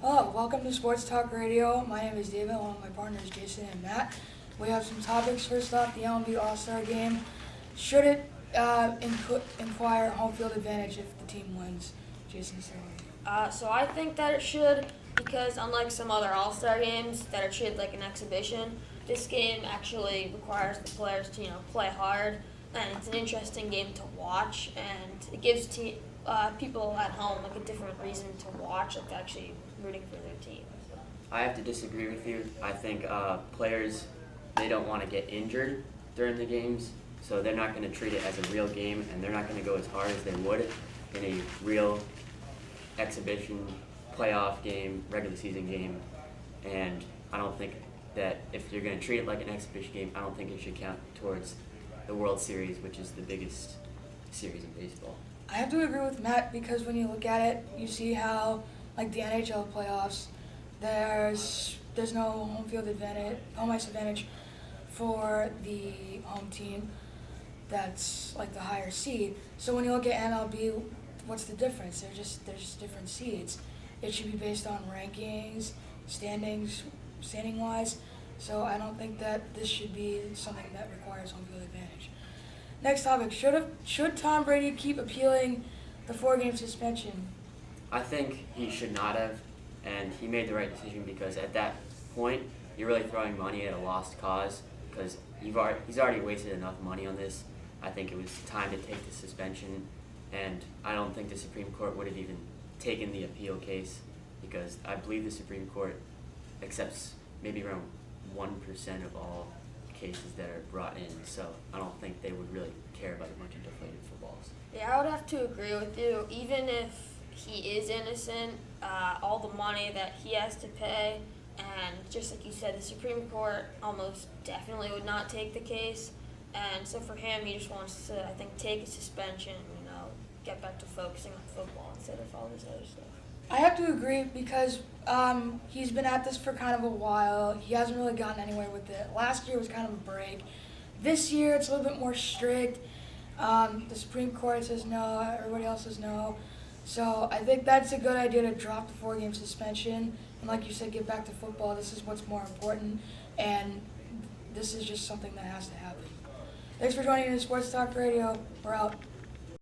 Hello, welcome to Sports Talk Radio. My name is David, along with my partners Jason and Matt. We have some topics. First off, the MLB All-Star Game. Should it inquire home field advantage if the team wins? Jason, say So I think that it should, because unlike some other All-Star games that are treated like an exhibition, this game actually requires the players to play hard, and it's an interesting game to watch, and it gives people at home like a different reason to watch, like actually rooting for their team. I have to disagree with you. I think players, they don't want to get injured during the games, so they're not going to treat it as a real game, and they're not going to go as hard as they would in a real exhibition, playoff game, regular season game. And I don't think that if you're going to treat it like an exhibition game, I don't think it should count towards the World Series, which is the biggest series in baseball. I have to agree with Matt because when you look at it, you see how, like the NHL playoffs, there's no home field advantage, home ice advantage for the home team that's like the higher seed. So when you look at MLB, what's the difference? They're just different seeds. It should be based on rankings, standing wise. So I don't think that this should be something that requires home field advantage. Next topic: should Tom Brady keep appealing the 4-game suspension? I think he should not have, and he made the right decision because at that point, you're really throwing money at a lost cause because he's already wasted enough money on this. I think it was time to take the suspension, and I don't think the Supreme Court would have even taken the appeal case because I believe the Supreme Court accepts maybe around 1% of all cases that are brought in, so I don't think they would really care about a bunch of deflated footballs. Yeah, I would have to agree with you. Even if he is innocent, all the money that he has to pay, and just like you said, the Supreme Court almost definitely would not take the case. And so for him, he just wants to, I think, take a suspension, get back to focusing on football instead of all this other stuff. I have to agree because he's been at this for kind of a while. He hasn't really gotten anywhere with it. Last year was kind of a break. This year it's a little bit more strict. The Supreme Court says no, everybody else says no. So I think that's a good idea to drop the 4-game suspension. And like you said, get back to football. This is what's more important. And this is just something that has to happen. Thanks for joining in Sports Talk Radio. We're out.